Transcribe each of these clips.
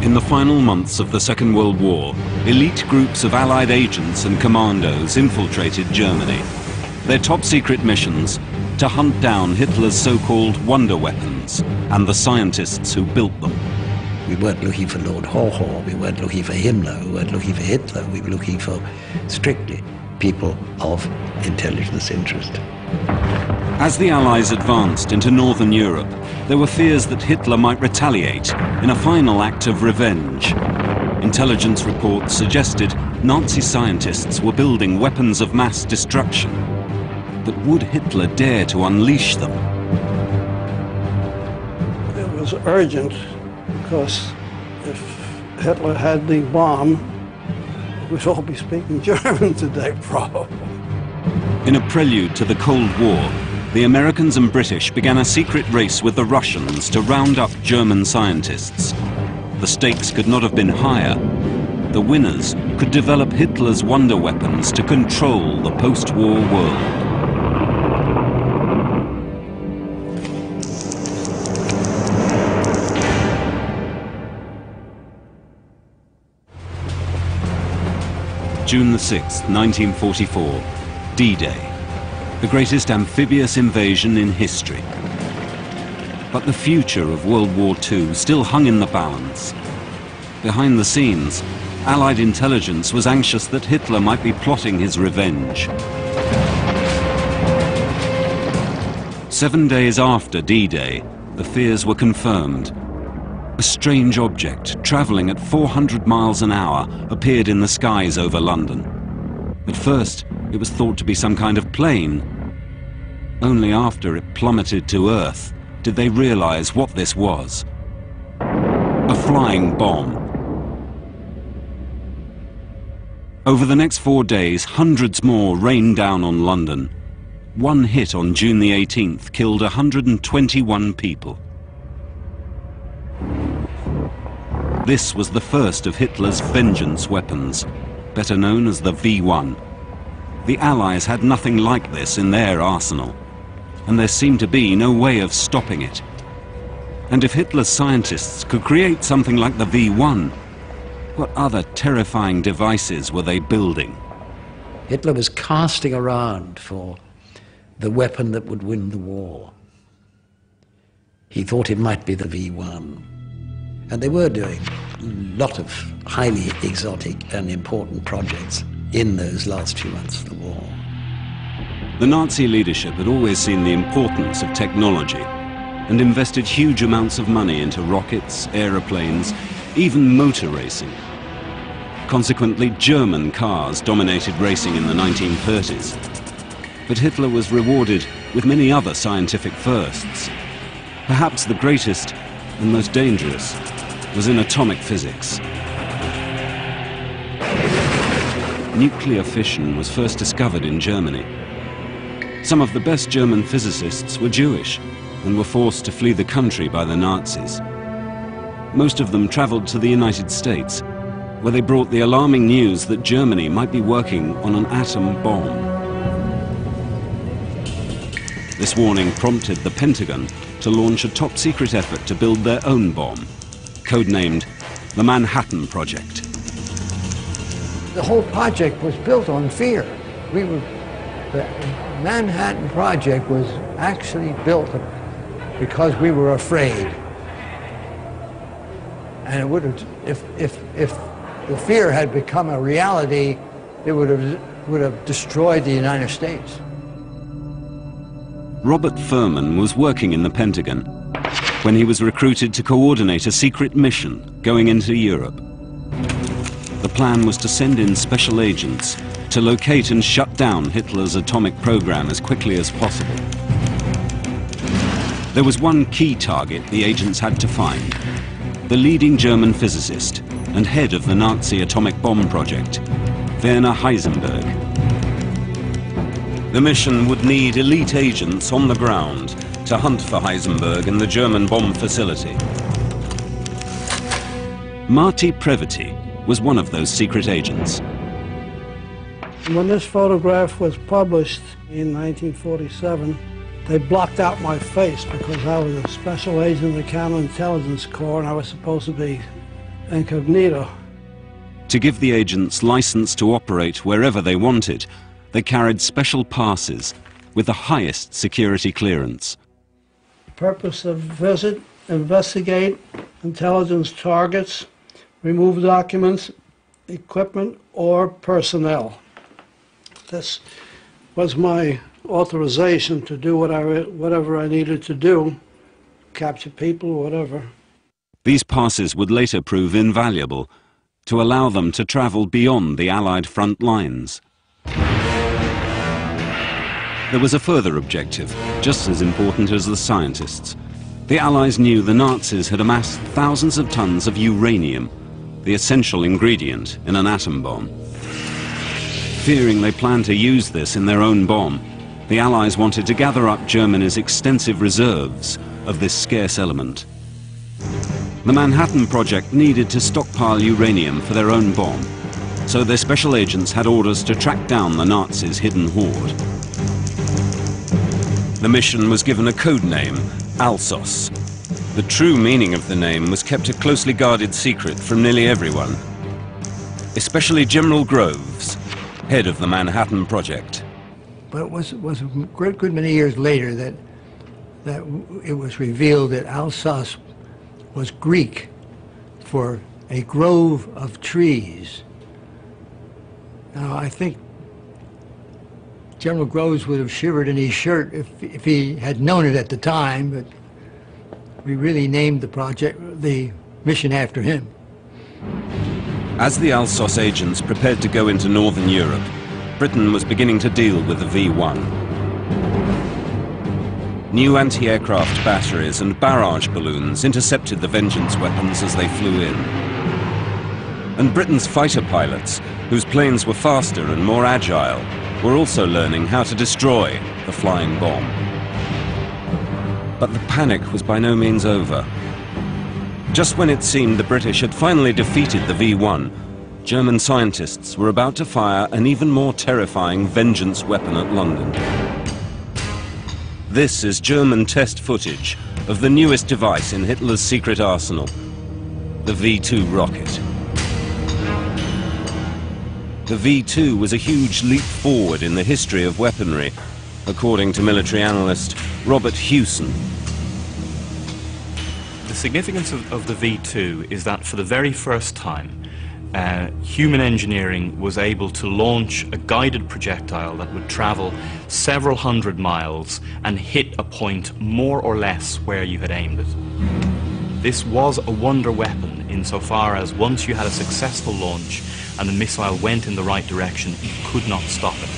In the final months of the Second World War, elite groups of Allied agents and commandos infiltrated Germany. Their top-secret missions: to hunt down Hitler's so-called wonder weapons and the scientists who built them. We weren't looking for Lord Haw-Haw, we weren't looking for Himmler, we weren't looking for Hitler, we were looking for strictly people of intelligence interest. As the Allies advanced into Northern Europe, there were fears that Hitler might retaliate in a final act of revenge. Intelligence reports suggested Nazi scientists were building weapons of mass destruction. But would Hitler dare to unleash them? It was urgent because if Hitler had the bomb, we'd all be speaking German today, probably. In a prelude to the Cold War, the Americans and British began a secret race with the Russians to round up German scientists. The stakes could not have been higher. The winners could develop Hitler's wonder weapons to control the post-war world. June the 6th, 1944, D-Day. The greatest amphibious invasion in history. But the future of World War II still hung in the balance. Behind the scenes, Allied intelligence was anxious that Hitler might be plotting his revenge. 7 days after D-Day, the fears were confirmed. A strange object, traveling at 400 miles an hour, appeared in the skies over London. At first, it was thought to be some kind of plane. Only after it plummeted to Earth did they realize what this was. A flying bomb. Over the next 4 days, hundreds more rained down on London. One hit on June the 18th killed 121 people. This was the first of Hitler's vengeance weapons, better known as the V1. The Allies had nothing like this in their arsenal, and there seemed to be no way of stopping it. And if Hitler's scientists could create something like the V1, what other terrifying devices were they building? Hitler was casting around for the weapon that would win the war. He thought it might be the V1. And they were doing a lot of highly exotic and important projects in those last few months of the war. The Nazi leadership had always seen the importance of technology and invested huge amounts of money into rockets, aeroplanes, even motor racing. Consequently, German cars dominated racing in the 1930s. But Hitler was rewarded with many other scientific firsts. Perhaps the greatest and most dangerous was in atomic physics. Nuclear fission was first discovered in Germany. Some of the best German physicists were Jewish and were forced to flee the country by the Nazis. Most of them traveled to the United States, where they brought the alarming news that Germany might be working on an atom bomb. This warning prompted the Pentagon to launch a top-secret effort to build their own bomb, codenamed the Manhattan Project. The whole project was built on fear. The Manhattan Project was actually built because we were afraid. And it would have, if the fear had become a reality, it would have destroyed the United States. Robert Furman was working in the Pentagon when he was recruited to coordinate a secret mission going into Europe. The plan was to send in special agents to locate and shut down Hitler's atomic program as quickly as possible. There was one key target the agents had to find: the leading German physicist and head of the Nazi atomic bomb project, Werner Heisenberg. The mission would need elite agents on the ground to hunt for Heisenberg in the German bomb facility. Marty Previty was one of those secret agents. When this photograph was published in 1947, they blocked out my face because I was a special agent of the Counterintelligence Corps and I was supposed to be incognito. To give the agents license to operate wherever they wanted, they carried special passes with the highest security clearance. Purpose of visit: investigate intelligence targets, remove documents, equipment, or personnel. This was my authorization to do whatever I needed to do, capture people, whatever. These passes would later prove invaluable to allow them to travel beyond the Allied front lines. There was a further objective, just as important as the scientists. The Allies knew the Nazis had amassed thousands of tons of uranium, the essential ingredient in an atom bomb. Fearing they planned to use this in their own bomb, the Allies wanted to gather up Germany's extensive reserves of this scarce element. The Manhattan Project needed to stockpile uranium for their own bomb, so their special agents had orders to track down the Nazis' hidden hoard. The mission was given a code name, Alsos. The true meaning of the name was kept a closely guarded secret from nearly everyone, especially General Groves, head of the Manhattan Project. But it was a good many years later that it was revealed that Alsos was Greek for a grove of trees. Now, I think General Groves would have shivered in his shirt if he had known it at the time, but we really named the mission after him. As the Alsos agents prepared to go into Northern Europe, Britain was beginning to deal with the V-1. New anti-aircraft batteries and barrage balloons intercepted the Vengeance weapons as they flew in. And Britain's fighter pilots, whose planes were faster and more agile, were also learning how to destroy the flying bomb. But the panic was by no means over. Just when it seemed the British had finally defeated the V-1, German scientists were about to fire an even more terrifying Vengeance weapon at London. This is German test footage of the newest device in Hitler's secret arsenal, the V-2 rocket. The V-2 was a huge leap forward in the history of weaponry, according to military analyst Robert Hewson. The significance of the V-2 is that for the very first time, human engineering was able to launch a guided projectile that would travel several hundred miles and hit a point more or less where you had aimed it. This was a wonder weapon insofar as once you had a successful launch and the missile went in the right direction, you could not stop it.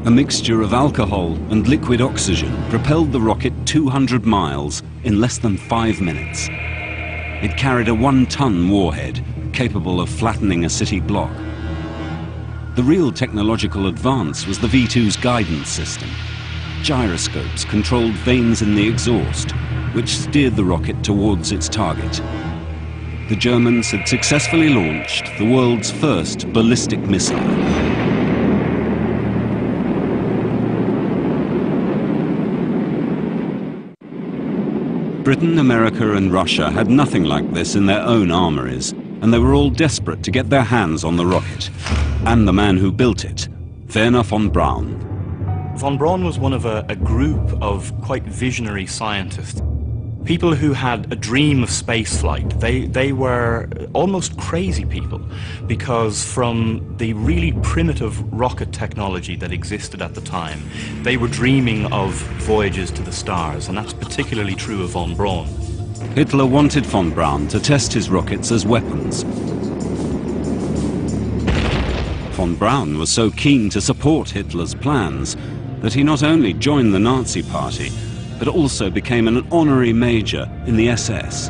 A mixture of alcohol and liquid oxygen propelled the rocket 200 miles in less than 5 minutes. It carried a 1-ton warhead capable of flattening a city block. The real technological advance was the V-2's guidance system. Gyroscopes controlled vanes in the exhaust, which steered the rocket towards its target. The Germans had successfully launched the world's first ballistic missile. Britain, America and Russia had nothing like this in their own armories, and they were all desperate to get their hands on the rocket, and the man who built it, Wernher von Braun. Von Braun was one of a group of quite visionary scientists. People who had a dream of spaceflight. They were almost crazy people, because from the really primitive rocket technology that existed at the time, they were dreaming of voyages to the stars, and that's particularly true of von Braun. Hitler wanted von Braun to test his rockets as weapons. Von Braun was so keen to support Hitler's plans that he not only joined the Nazi Party, but also became an honorary major in the SS.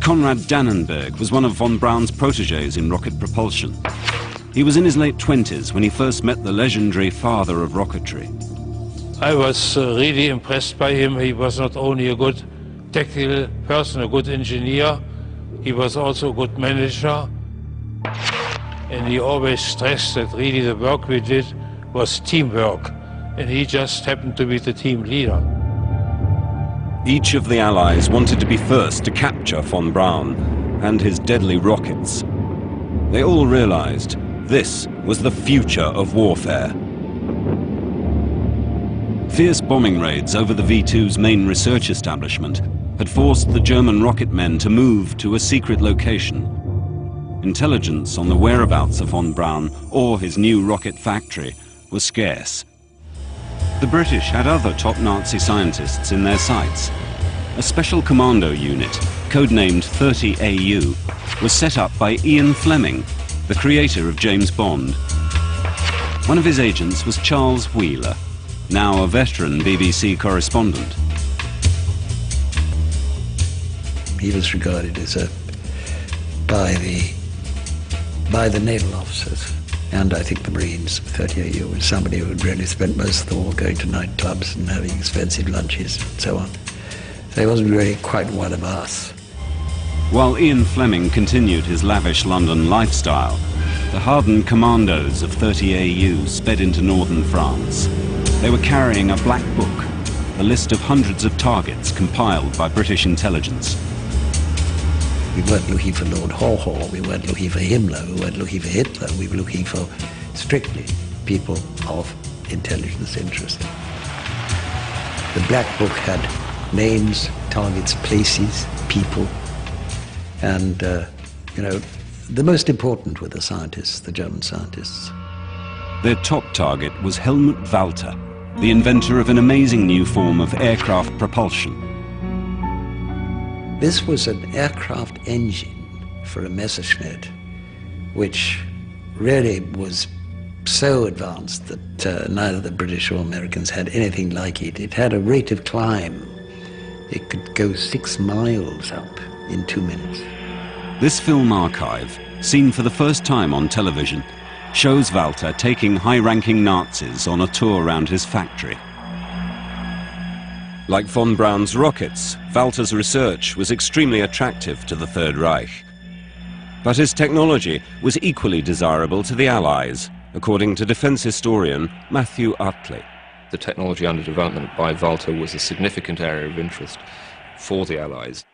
Konrad Dannenberg was one of von Braun's protégés in rocket propulsion. He was in his late 20s when he first met the legendary father of rocketry. I was really impressed by him. He was not only a good technical person, a good engineer, he was also a good manager. And he always stressed that really the work we did was teamwork. and he just happened to be the team leader. Each of the Allies wanted to be first to capture von Braun and his deadly rockets. They all realized this was the future of warfare. Fierce bombing raids over the V-2's main research establishment had forced the German rocket men to move to a secret location. Intelligence on the whereabouts of von Braun or his new rocket factory was scarce. The British had other top Nazi scientists in their sights. A special commando unit, codenamed 30AU, was set up by Ian Fleming, the creator of James Bond. One of his agents was Charles Wheeler, now a veteran BBC correspondent. He was regarded as by the naval officers, and I think the Marines, 30AU, was somebody who had really spent most of the war going to nightclubs and having expensive lunches and so on. So he wasn't really quite one of us. While Ian Fleming continued his lavish London lifestyle, the hardened commandos of 30AU sped into northern France. They were carrying a black book, a list of hundreds of targets compiled by British intelligence. We weren't looking for Lord Haw-Haw, we weren't looking for Himmler, we weren't looking for Hitler, we were looking for strictly people of intelligence interest. The Black Book had names, targets, places, people, and, the most important were the scientists, the German scientists. Their top target was Helmut Walter, the inventor of an amazing new form of aircraft propulsion. This was an aircraft engine for a Messerschmitt, which really was so advanced that neither the British or Americans had anything like it. It had a rate of climb. It could go 6 miles up in 2 minutes. This film archive, seen for the first time on television, shows Walter taking high-ranking Nazis on a tour around his factory. Like von Braun's rockets, Walter's research was extremely attractive to the Third Reich. But his technology was equally desirable to the Allies, according to defense historian Matthew Utley. The technology under development by Walter was a significant area of interest for the Allies.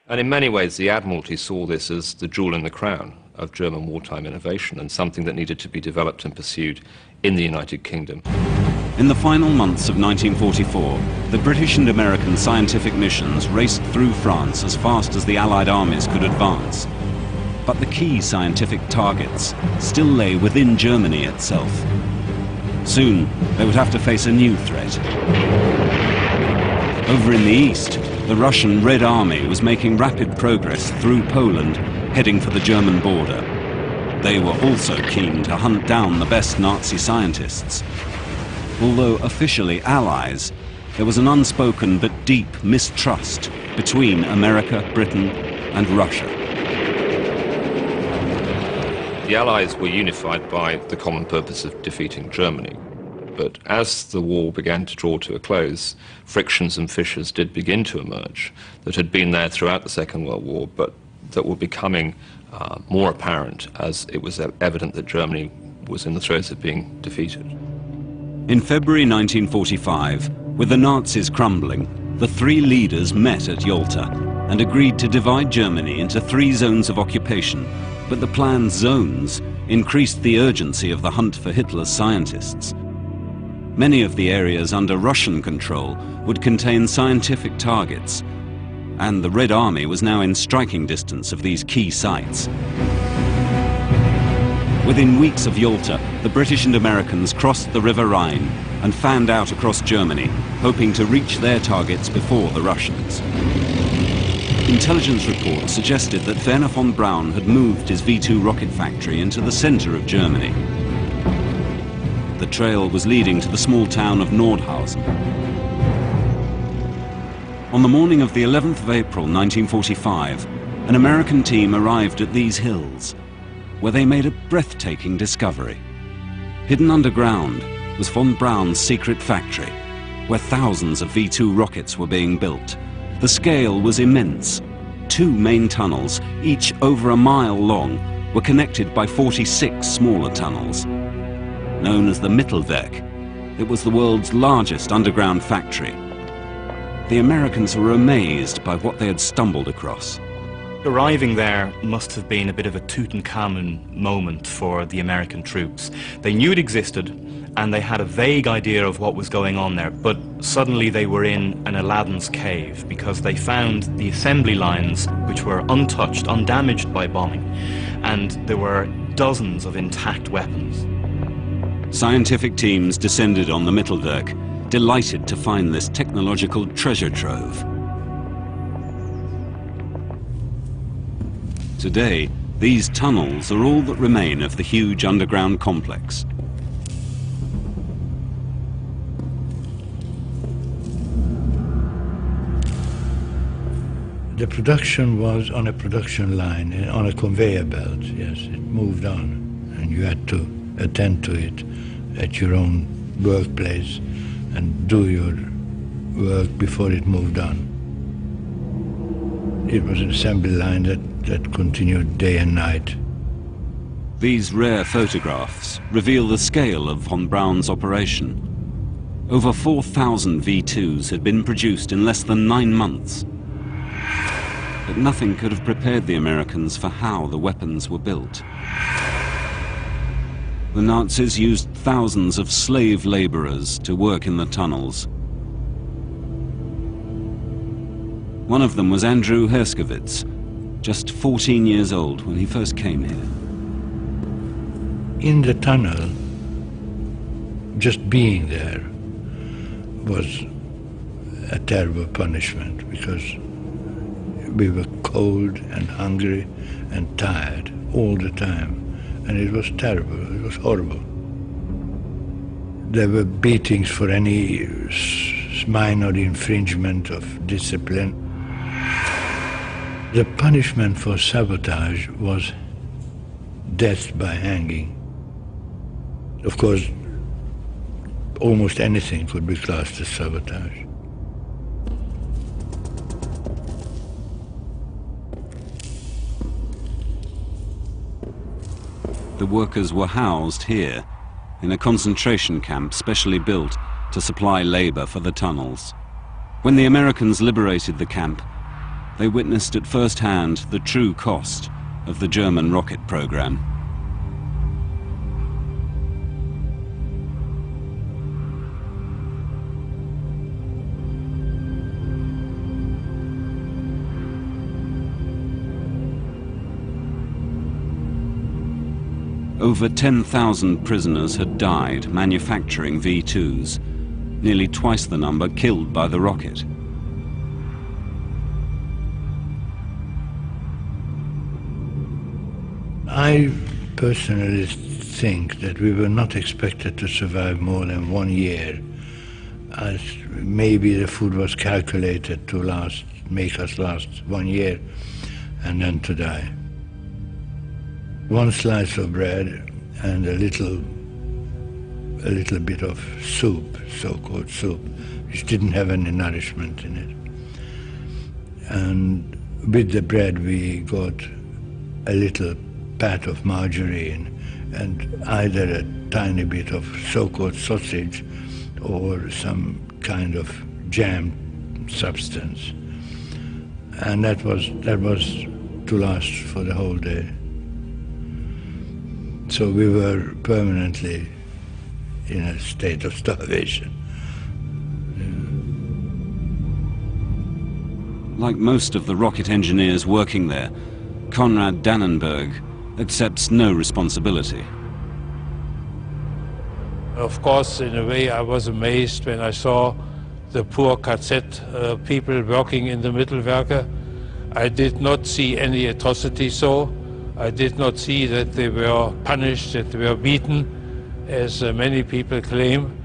And in many ways, the Admiralty saw this as the jewel in the crown of German wartime innovation and something that needed to be developed and pursued in the United Kingdom. In the final months of 1944, the British and American scientific missions raced through France as fast as the Allied armies could advance. But the key scientific targets still lay within Germany itself. Soon, they would have to face a new threat. Over in the east, the Russian Red Army was making rapid progress through Poland, heading for the German border. They were also keen to hunt down the best Nazi scientists. Although officially allies, there was an unspoken but deep mistrust between America, Britain, and Russia. The Allies were unified by the common purpose of defeating Germany. But as the war began to draw to a close, frictions and fissures did begin to emerge that had been there throughout the Second World War, but that were becoming more apparent as it was evident that Germany was in the throes of being defeated. In February 1945, with the Nazis crumbling, the three leaders met at Yalta and agreed to divide Germany into 3 zones of occupation, but the planned zones increased the urgency of the hunt for Hitler's scientists. Many of the areas under Russian control would contain scientific targets, and the Red Army was now in striking distance of these key sites. Within weeks of Yalta, the British and Americans crossed the River Rhine and fanned out across Germany, hoping to reach their targets before the Russians. Intelligence reports suggested that Werner von Braun had moved his V-2 rocket factory into the center of Germany. The trail was leading to the small town of Nordhausen. On the morning of the 11th of April 1945, an American team arrived at these hills, where they made a breathtaking discovery. Hidden underground was von Braun's secret factory, where thousands of V-2 rockets were being built. The scale was immense. 2 main tunnels, each over a mile long, were connected by 46 smaller tunnels. Known as the Mittelwerk, It was the world's largest underground factory. The Americans were amazed by what they had stumbled across. Arriving there must have been a bit of a Tutankhamun moment for the American troops. They knew it existed and they had a vague idea of what was going on there, but suddenly they were in an Aladdin's cave because they found the assembly lines which were untouched, undamaged by bombing, and there were dozens of intact weapons. Scientific teams descended on the Mittelwerk, delighted to find this technological treasure trove. Today, these tunnels are all that remain of the huge underground complex. The production was on a production line, on a conveyor belt, yes. It moved on, and you had to attend to it at your own workplace and do your work before it moved on. It was an assembly line that continued day and night. These rare photographs reveal the scale of von Braun's operation. Over 4,000 V2s had been produced in less than 9 months. But nothing could have prepared the Americans for how the weapons were built. The Nazis used thousands of slave laborers to work in the tunnels. One of them was Andrew Herskovits, just 14 years old when he first came here. In the tunnel, just being there was a terrible punishment because we were cold and hungry and tired all the time. And it was terrible, it was horrible. There were beatings for any minor infringement of discipline. The punishment for sabotage was death by hanging. Of course, almost anything could be classed as sabotage. The workers were housed here, in a concentration camp specially built to supply labor for the tunnels. When the Americans liberated the camp, they witnessed at first hand the true cost of the German rocket program. Over 10,000 prisoners had died manufacturing V2s, nearly twice the number killed by the rocket. I personally think that we were not expected to survive more than 1 year, as maybe the food was calculated to make us last 1 year and then to die. 1 slice of bread and a little bit of soup, so-called soup, which didn't have any nourishment in it. And with the bread we got a little pat of margarine and either a tiny bit of so-called sausage or some kind of jam substance. And that was to last for the whole day. So we were permanently in a state of starvation. Like most of the rocket engineers working there, Konrad Dannenberg accepts no responsibility. Of course, in a way, I was amazed when I saw the poor KZ people working in the Mittelwerke. I did not see any atrocity so. I did not see that they were punished, that they were beaten, as many people claim.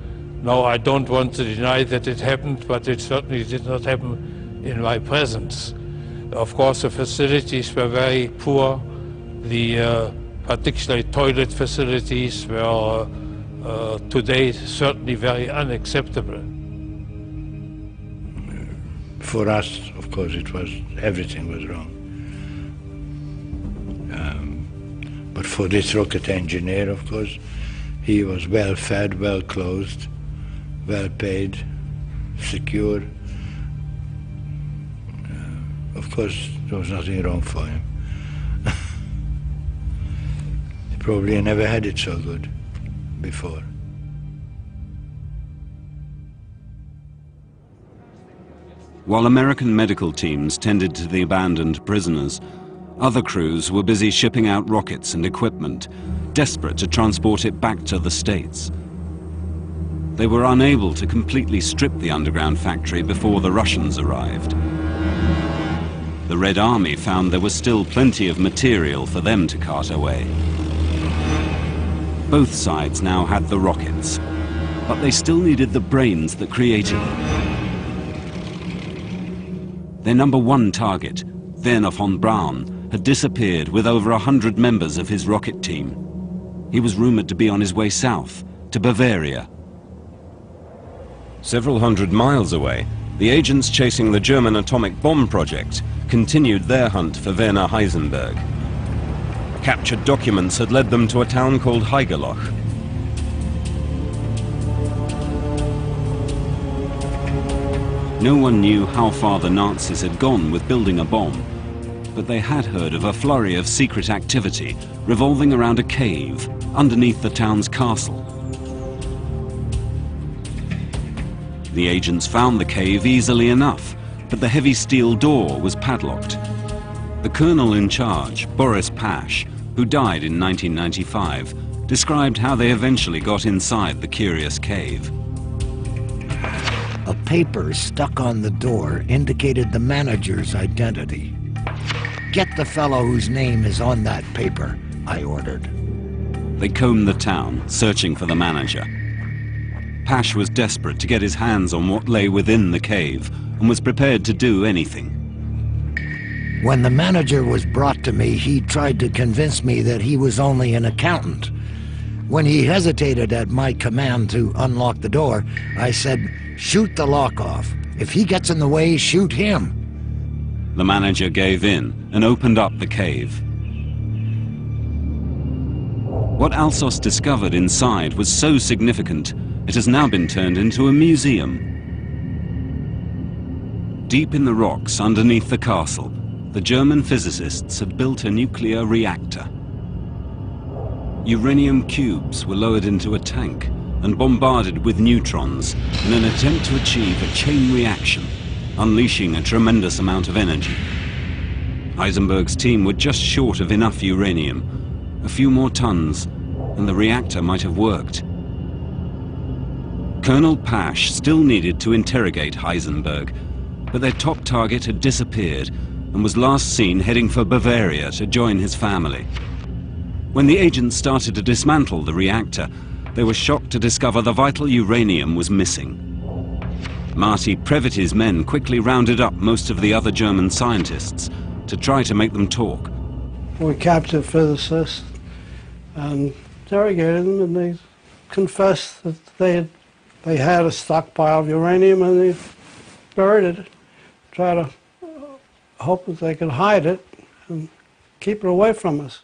No, I don't want to deny that it happened, but it certainly did not happen in my presence. Of course, the facilities were very poor. The particularly toilet facilities were today certainly very unacceptable. For us, of course, everything was wrong. But for this rocket engineer, of course, he was well fed, well clothed, well paid, secure. Of course, there was nothing wrong for him. He probably never had it so good before. While American medical teams tended to the abandoned prisoners, other crews were busy shipping out rockets and equipment, desperate to transport it back to the States. They were unable to completely strip the underground factory before the Russians arrived. The Red Army found there was still plenty of material for them to cart away. Both sides now had the rockets, but they still needed the brains that created them. Their number one target, Werner von Braun, had disappeared with over 100 members of his rocket team. He was rumored to be on his way south, to Bavaria. Several hundred miles away, the agents chasing the German atomic bomb project continued their hunt for Werner Heisenberg. Captured documents had led them to a town called Haigerloch. No one knew how far the Nazis had gone with building a bomb, but they had heard of a flurry of secret activity revolving around a cave underneath the town's castle. The agents found the cave easily enough, but the heavy steel door was padlocked. The colonel in charge, Boris Pash, who died in 1995, described how they eventually got inside the curious cave. A paper stuck on the door indicated the manager's identity. "Get the fellow whose name is on that paper," I ordered. They combed the town, searching for the manager. Pash was desperate to get his hands on what lay within the cave and was prepared to do anything. When the manager was brought to me, he tried to convince me that he was only an accountant. When he hesitated at my command to unlock the door, I said, "Shoot the lock off. If he gets in the way, shoot him." The manager gave in and opened up the cave. What Alsos discovered inside was so significant, it has now been turned into a museum. Deep in the rocks underneath the castle, the German physicists had built a nuclear reactor. Uranium cubes were lowered into a tank and bombarded with neutrons in an attempt to achieve a chain reaction, unleashing a tremendous amount of energy. Heisenberg's team were just short of enough uranium. A few more tons, and the reactor might have worked. Colonel Pash still needed to interrogate Heisenberg, but their top target had disappeared and was last seen heading for Bavaria to join his family. When the agents started to dismantle the reactor, they were shocked to discover the vital uranium was missing. Marty Previt's men quickly rounded up most of the other German scientists to try to make them talk. We captured physicists and interrogated them, and they confessed that they had a stockpile of uranium and they buried it, try to hope that they could hide it and keep it away from us.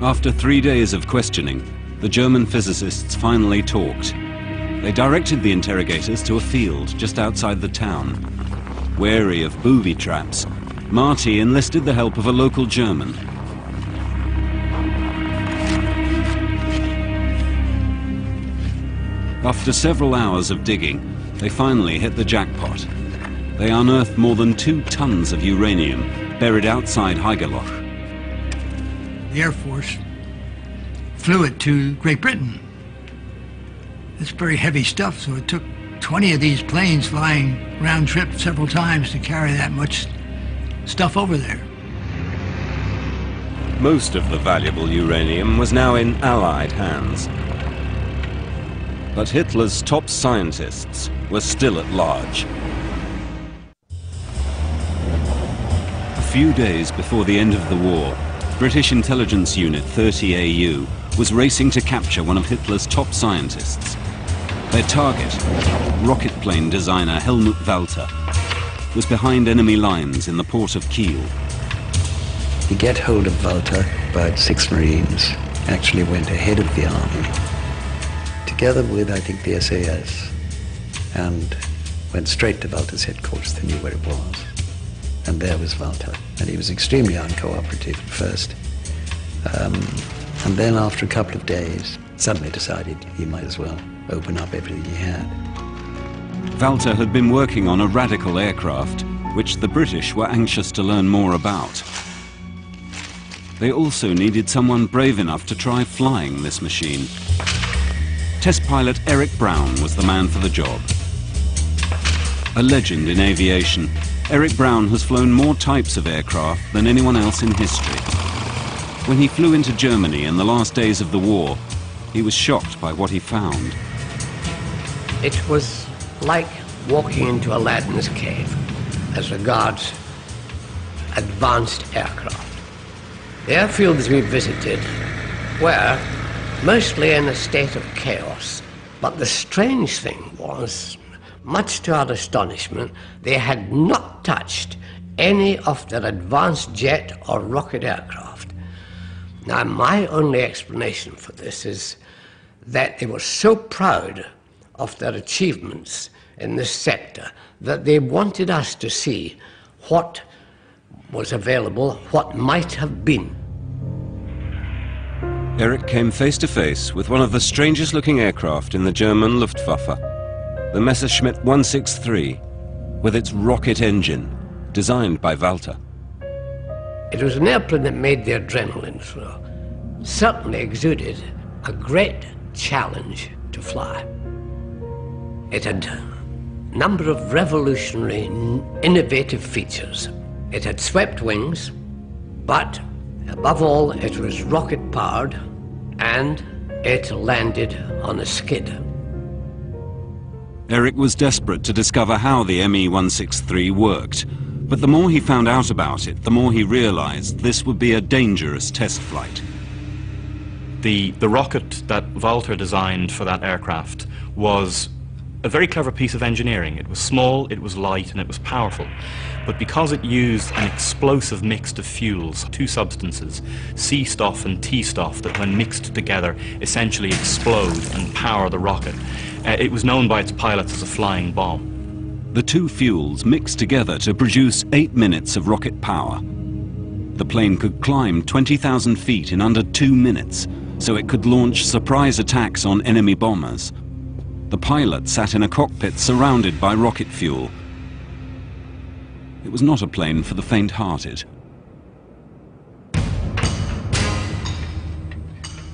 After 3 days of questioning, the German physicists finally talked. They directed the interrogators to a field just outside the town. Wary of booby traps, Marty enlisted the help of a local German. After several hours of digging, they finally hit the jackpot. They unearthed more than 2 tons of uranium buried outside Haigerloch. The Air Force flew it to Great Britain. It's very heavy stuff, so it took 20 of these planes flying round trip several times to carry that much stuff over there. Most of the valuable uranium was now in Allied hands. But Hitler's top scientists were still at large. A few days before the end of the war, British intelligence unit 30AU was racing to capture one of Hitler's top scientists. Their target, rocket plane designer Helmut Walter, was behind enemy lines in the port of Kiel. To get hold of Walter, about 6 Marines actually went ahead of the army to together with, I think, the SAS, and went straight to Walter's headquarters. They knew where it was. And there was Walter. And he was extremely uncooperative at first. And then after a couple of days, suddenly decided he might as well open up everything he had. Walter had been working on a radical aircraft, which the British were anxious to learn more about. They also needed someone brave enough to try flying this machine. Test pilot Eric Brown was the man for the job. A legend in aviation, Eric Brown has flown more types of aircraft than anyone else in history. When he flew into Germany in the last days of the war, he was shocked by what he found. It was like walking into Aladdin's cave as regards advanced aircraft. The airfields we visited were mostly in a state of chaos, but the strange thing was, much to our astonishment, they had not touched any of their advanced jet or rocket aircraft. Now, my only explanation for this is that they were so proud of their achievements in this sector that they wanted us to see what was available, what might have been. Eric came face to face with one of the strangest looking aircraft in the German Luftwaffe, the Messerschmitt 163, with its rocket engine, designed by Walter. It was an airplane that made the adrenaline flow, certainly exuded a great challenge to fly. It had a number of revolutionary, innovative features. It had swept wings, but above all, it was rocket-powered, and it landed on a skid. Eric was desperate to discover how the Me-163 worked, but the more he found out about it, the more he realized this would be a dangerous test flight. The rocket that Walter designed for that aircraft was a very clever piece of engineering. It was small, it was light, and it was powerful. But because it used an explosive mix of fuels, two substances, C stuff and T stuff, that when mixed together essentially explode and power the rocket, it was known by its pilots as a flying bomb. The two fuels mixed together to produce 8 minutes of rocket power. The plane could climb 20,000 feet in under 2 minutes, so it could launch surprise attacks on enemy bombers. The pilot sat in a cockpit surrounded by rocket fuel. It was not a plane for the faint-hearted.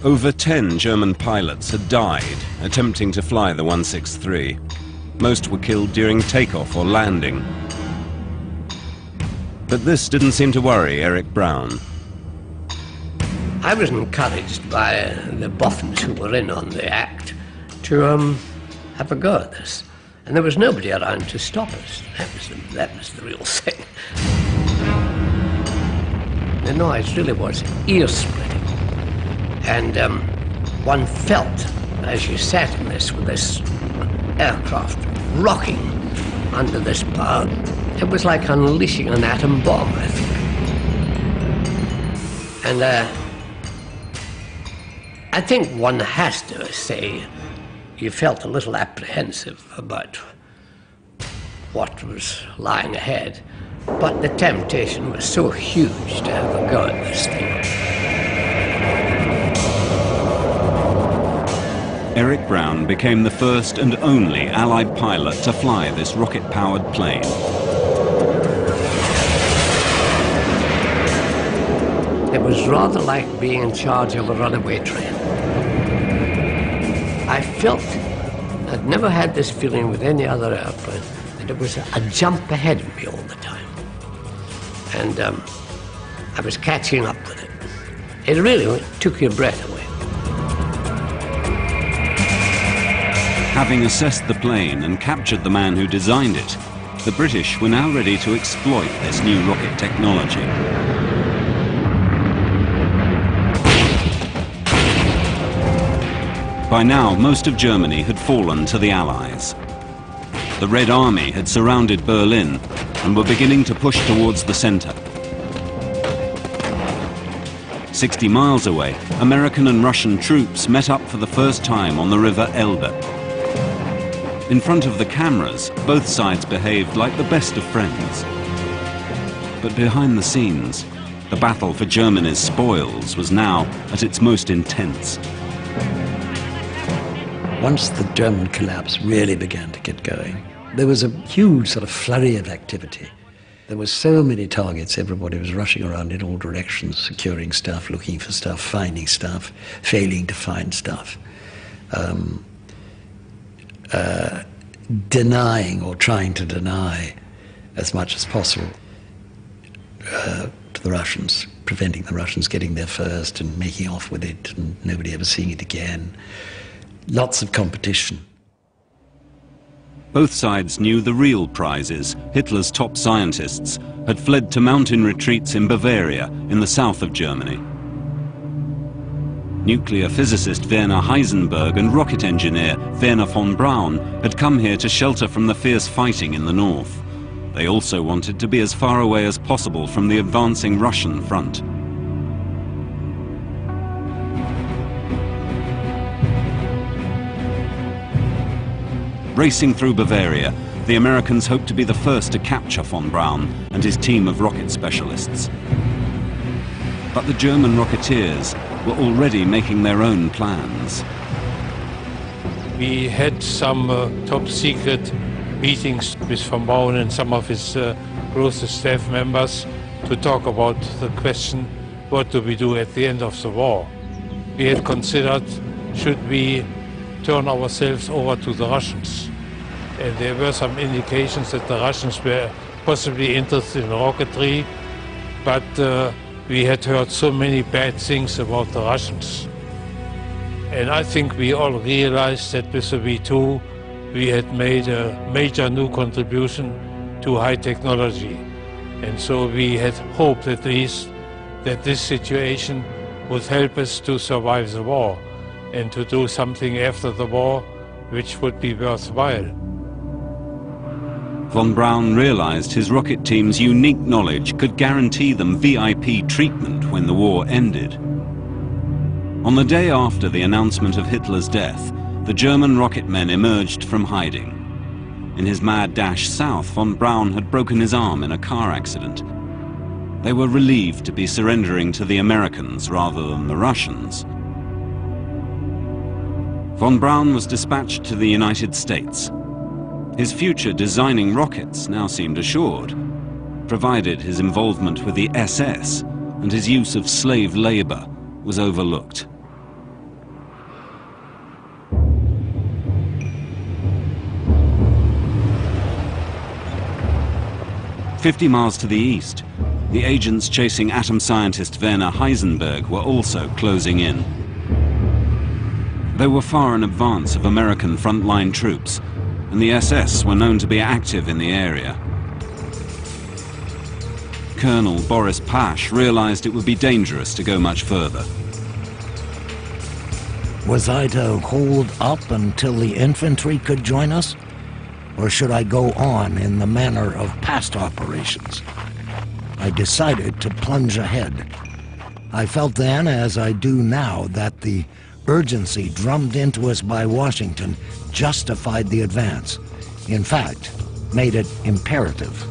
Over 10 German pilots had died attempting to fly the 163. Most were killed during takeoff or landing. But this didn't seem to worry Eric Brown. I was encouraged by the boffins who were in on the act to have a go at this. And there was nobody around to stop us. That was the real thing. The noise really was ear-splitting. And one felt, as you sat in this, with this aircraft rocking under this power, it was like unleashing an atom bomb, I think. And I think one has to say you felt a little apprehensive about what was lying ahead, but the temptation was so huge to have a go at this thing. Eric Brown became the first and only Allied pilot to fly this rocket-powered plane. It was rather like being in charge of a runaway train. I felt, I'd never had this feeling with any other airplane, that it was a jump ahead of me all the time. And I was catching up with it. It really took your breath away. Having assessed the plane and captured the man who designed it, the British were now ready to exploit this new rocket technology. By now, most of Germany had fallen to the Allies. The Red Army had surrounded Berlin and were beginning to push towards the center. 60 miles away, American and Russian troops met up for the first time on the river Elbe. In front of the cameras, both sides behaved like the best of friends. But behind the scenes, the battle for Germany's spoils was now at its most intense. Once the German collapse really began to get going, there was a huge sort of flurry of activity. There were so many targets, everybody was rushing around in all directions, securing stuff, looking for stuff, finding stuff, failing to find stuff. Denying or trying to deny as much as possible to the Russians, preventing the Russians getting there first and making off with it and nobody ever seeing it again. Lots of competition. Both sides knew the real prizes. Hitler's top scientists had fled to mountain retreats in Bavaria, in the south of Germany. Nuclear physicist Werner Heisenberg and rocket engineer Wernher von Braun had come here to shelter from the fierce fighting in the north. They also wanted to be as far away as possible from the advancing Russian front. Racing through Bavaria, the Americans hoped to be the first to capture von Braun and his team of rocket specialists. But the German rocketeers were already making their own plans. We had some top secret meetings with von Braun and some of his closest staff members to talk about the question, what do we do at the end of the war? We had considered, should we turn ourselves over to the Russians? And there were some indications that the Russians were possibly interested in rocketry, but we had heard so many bad things about the Russians. And I think we all realized that with the V2 we had made a major new contribution to high technology. And so we had hoped at least that this situation would help us to survive the war and to do something after the war which would be worthwhile. Von Braun realized his rocket team's unique knowledge could guarantee them VIP treatment when the war ended. On the day after the announcement of Hitler's death, the German rocket men emerged from hiding. In his mad dash south, von Braun had broken his arm in a car accident. They were relieved to be surrendering to the Americans rather than the Russians. Von Braun was dispatched to the United States. His future designing rockets now seemed assured, provided his involvement with the SS and his use of slave labor was overlooked. "50 miles to the east, the agents chasing atom scientist Werner Heisenberg were also closing in. They were far in advance of American frontline troops, and the SS were known to be active in the area. Colonel Boris Pasch realized it would be dangerous to go much further. Was I to hold up until the infantry could join us? Or should I go on in the manner of past operations? I decided to plunge ahead. I felt then, as I do now, that the urgency drummed into us by Washington justified the advance. In fact, made it imperative.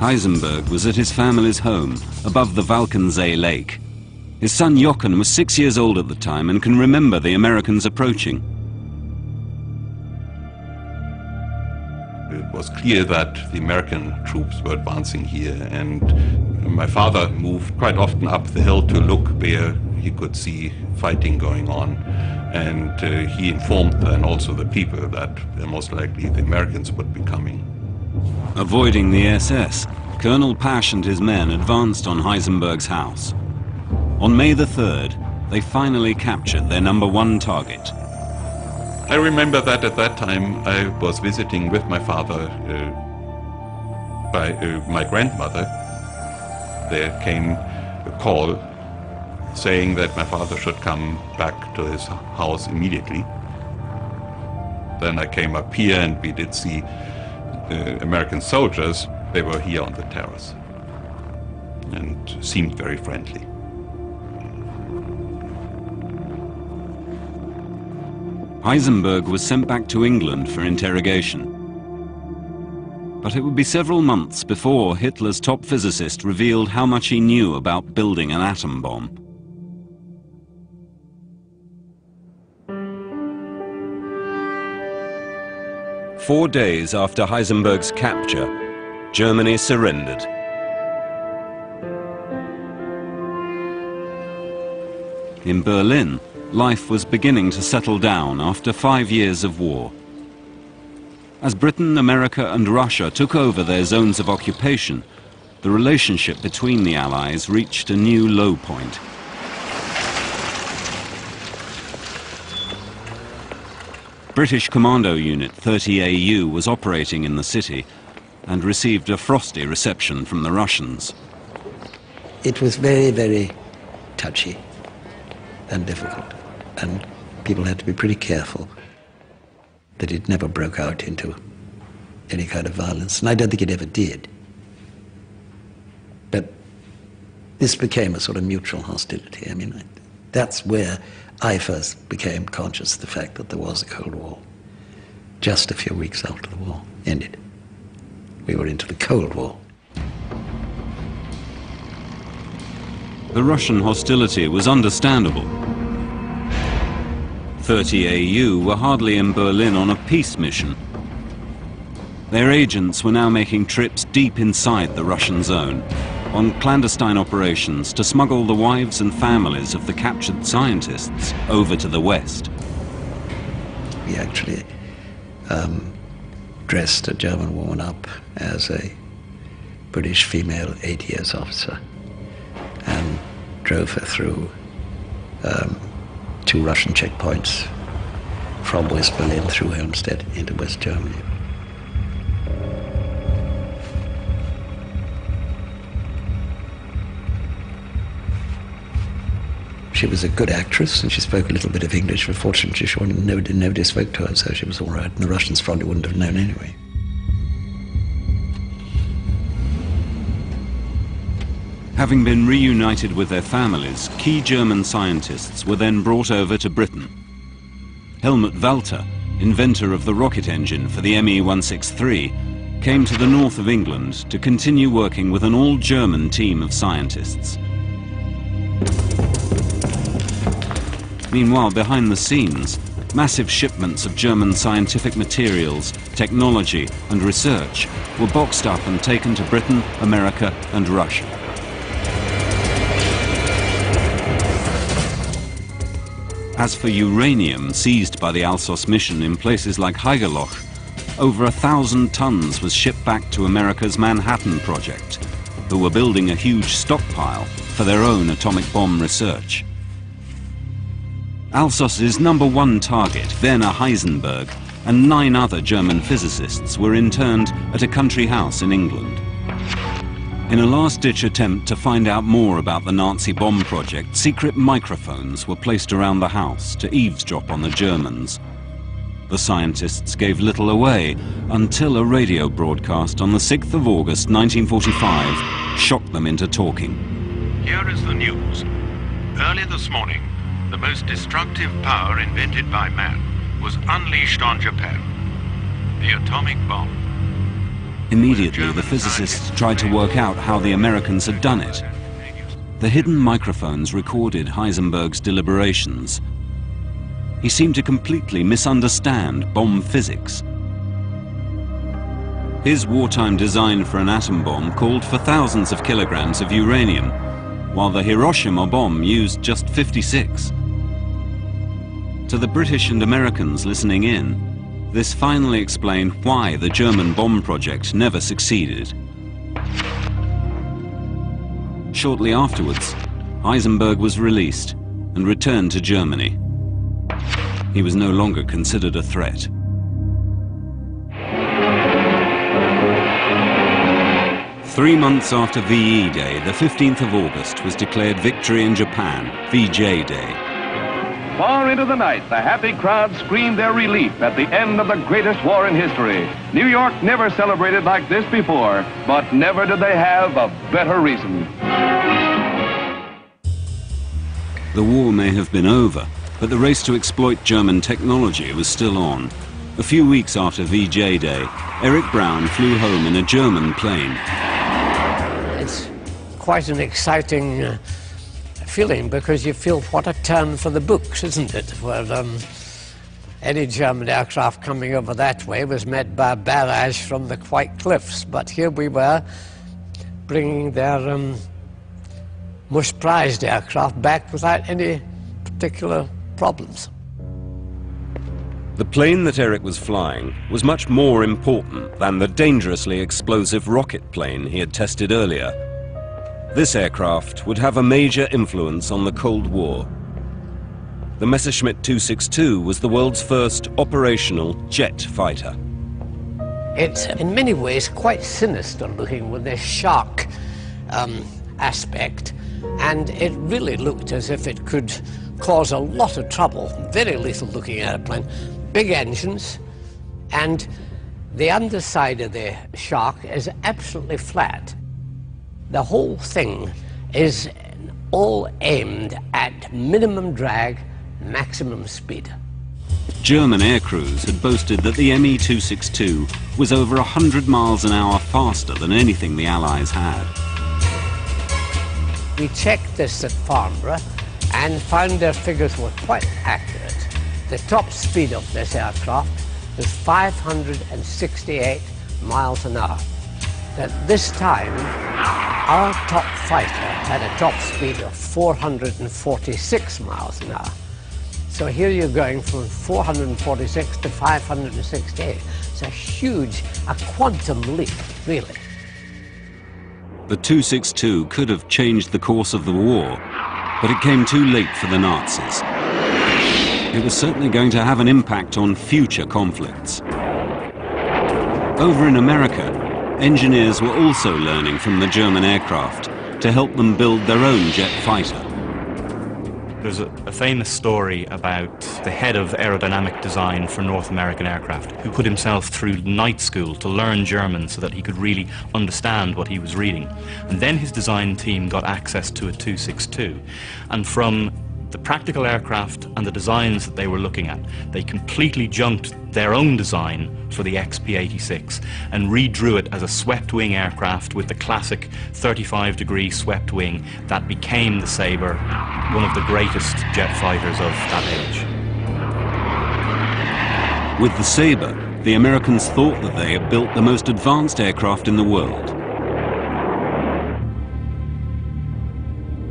Heisenberg was at his family's home above the Walchensee Lake. His son Jochen was 6 years old at the time and can remember the Americans approaching. It was clear that the American troops were advancing here, and my father moved quite often up the hill to look where he could see fighting going on. And he informed then also the people that most likely the Americans would be coming. Avoiding the SS, Colonel Pasch and his men advanced on Heisenberg's house. On May the 3rd, they finally captured their #1 target. I remember that at that time I was visiting with my father by my grandmother. There came a call saying that my father should come back to his house immediately. Then I came up here and we did see American soldiers, they were here on the terrace and seemed very friendly. Heisenberg was sent back to England for interrogation. But it would be several months before Hitler's top physicist revealed how much he knew about building an atom bomb. Four days after Heisenberg's capture, Germany surrendered. In Berlin, life was beginning to settle down after 5 years of war. As Britain, America and Russia took over their zones of occupation, the relationship between the Allies reached a new low point. British Commando Unit 30AU was operating in the city and received a frosty reception from the Russians. It was very, very touchy and difficult, and people had to be pretty careful that it never broke out into any kind of violence, and I don't think it ever did. But this became a sort of mutual hostility. I mean, that's where I first became conscious of the fact that there was a Cold War. Just a few weeks after the war ended, we were into the Cold War. The Russian hostility was understandable. 30AU were hardly in Berlin on a peace mission. Their agents were now making trips deep inside the Russian zone, on clandestine operations to smuggle the wives and families of the captured scientists over to the West. We actually dressed a German woman up as a British female ATS officer and drove her through 2 Russian checkpoints from West Berlin through Helmstedt into West Germany. She was a good actress and she spoke a little bit of English, but fortunately nobody spoke to her, so she was all right, and the Russians probably wouldn't have known anyway. Having been reunited with their families, key German scientists were then brought over to Britain. Helmut Walter, inventor of the rocket engine for the Me-163, came to the north of England to continue working with an all-German team of scientists. Meanwhile, behind the scenes, massive shipments of German scientific materials, technology and research were boxed up and taken to Britain, America and Russia. As for uranium seized by the Alsos mission in places like Haigerloch, over 1,000 tons was shipped back to America's Manhattan Project, who were building a huge stockpile for their own atomic bomb research. Alsos's #1 target, Werner Heisenberg, and 9 other German physicists were interned at a country house in England. In a last-ditch attempt to find out more about the Nazi bomb project, secret microphones were placed around the house to eavesdrop on the Germans. The scientists gave little away until a radio broadcast on the 6th of August 1945 shocked them into talking. Here is the news. Early this morning, the most destructive power invented by man was unleashed on Japan. The atomic bomb. Immediately, the physicists tried to work out how the Americans had done it. The hidden microphones recorded Heisenberg's deliberations. He seemed to completely misunderstand bomb physics. His wartime design for an atom bomb called for thousands of kilograms of uranium, while the Hiroshima bomb used just 56. To the British and Americans listening in, this finally explained why the German bomb project never succeeded. Shortly afterwards, Heisenberg was released and returned to Germany. He was no longer considered a threat. Three months after VE Day, the 15th of August was declared Victory in Japan, VJ Day. Far into the night, the happy crowd screamed their relief at the end of the greatest war in history. New York never celebrated like this before, but never did they have a better reason. The war may have been over, but the race to exploit German technology was still on. A few weeks after VJ Day, Eric Brown flew home in a German plane. It's quite an exciting feeling, because you feel what a turn for the books, isn't it? Where any German aircraft coming over that way was met by a barrage from the White Cliffs, but here we were bringing their most prized aircraft back without any particular problems. The plane that Eric was flying was much more important than the dangerously explosive rocket plane he had tested earlier. This aircraft would have a major influence on the Cold War. The Messerschmitt 262 was the world's first operational jet fighter. It's in many ways quite sinister looking with this shark aspect, and it really looked as if it could cause a lot of trouble. Very lethal looking airplane, big engines, and the underside of the shark is absolutely flat. The whole thing is all aimed at minimum drag, maximum speed. German air crews had boasted that the Me-262 was over 100 miles an hour faster than anything the Allies had. We checked this at Farnborough and found their figures were quite accurate. The top speed of this aircraft was 568 miles an hour. At this time, our top fighter had a top speed of 446 miles an hour. So here you're going from 446 to 568. It's a huge, a quantum leap, really. The 262 could have changed the course of the war, but it came too late for the Nazis. It was certainly going to have an impact on future conflicts. Over in America, engineers were also learning from the German aircraft to help them build their own jet fighter. There's a famous story about the head of aerodynamic design for North American aircraft who put himself through night school to learn German so that he could really understand what he was reading. And then his design team got access to a 262. And from the practical aircraft and the designs that they were looking at, they completely junked their own design for the XP-86 and redrew it as a swept-wing aircraft with the classic 35-degree swept wing that became the Sabre, one of the greatest jet fighters of that age. With the Sabre, the Americans thought that they had built the most advanced aircraft in the world.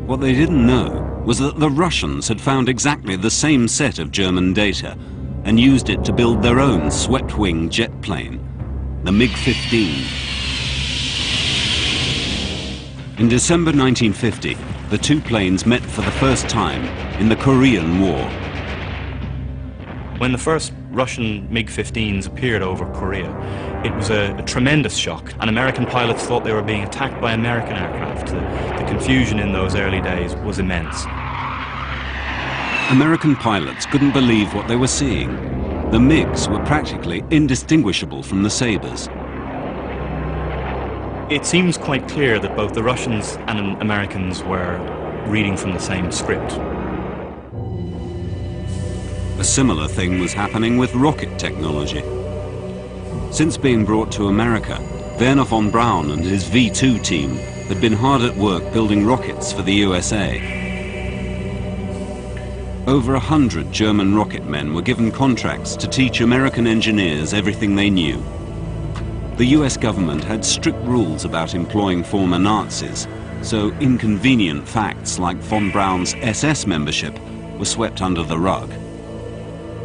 What they didn't know was that the Russians had found exactly the same set of German data and used it to build their own swept-wing jet plane, the MiG-15. In December 1950, the two planes met for the first time in the Korean War. When the first Russian MiG-15s appeared over Korea, it was a tremendous shock, and American pilots thought they were being attacked by American aircraft. The confusion in those early days was immense. American pilots couldn't believe what they were seeing. The MiGs were practically indistinguishable from the Sabres. It seems quite clear that both the Russians and Americans were reading from the same script. A similar thing was happening with rocket technology. Since being brought to America, Wernher von Braun and his V2 team had been hard at work building rockets for the USA. Over 100 German rocket men were given contracts to teach American engineers everything they knew. The US government had strict rules about employing former Nazis, so inconvenient facts like von Braun's SS membership were swept under the rug.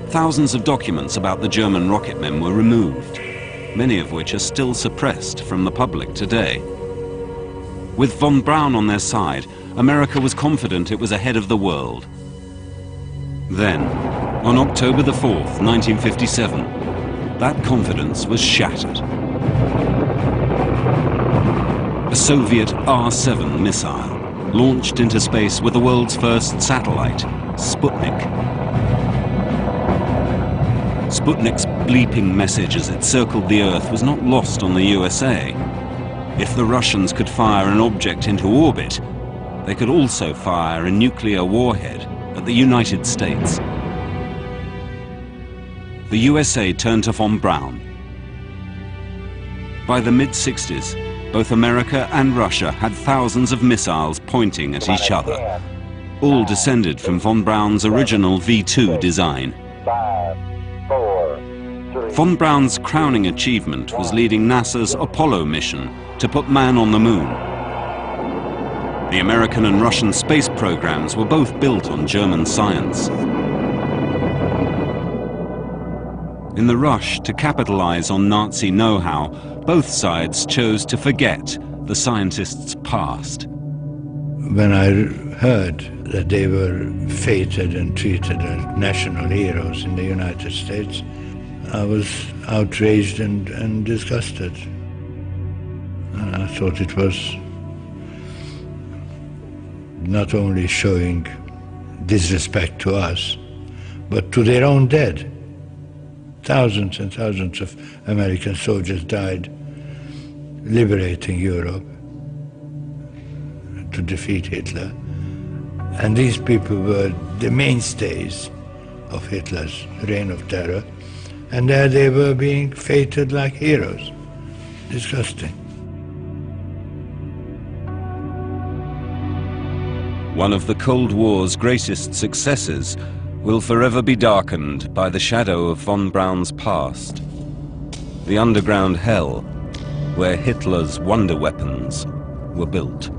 Thousands of documents about the German rocket men were removed, many of which are still suppressed from the public today. With von Braun on their side, America was confident it was ahead of the world. Then, on October the 4th, 1957, that confidence was shattered. A Soviet R-7 missile launched into space with the world's first satellite, Sputnik. Sputnik's bleeping message as it circled the Earth was not lost on the USA. If the Russians could fire an object into orbit, they could also fire a nuclear warhead at the United States. The USA turned to von Braun. By the mid-60s, both America and Russia had thousands of missiles pointing at each other, all descended from von Braun's original V2 design. 5, 4, 3. Von Braun's crowning achievement was leading NASA's Apollo mission to put man on the moon. The American and Russian space programs were both built on German science. In the rush to capitalize on Nazi know-how, both sides chose to forget the scientists' past. When I heard that they were feted and treated as national heroes in the United States, I was outraged and disgusted. I thought it was not only showing disrespect to us, but to their own dead. Thousands and thousands of American soldiers died liberating Europe to defeat Hitler. And these people were the mainstays of Hitler's reign of terror. And there they were being feted like heroes. Disgusting. One of the Cold War's greatest successes will forever be darkened by the shadow of von Braun's past. The underground hell where Hitler's wonder weapons were built.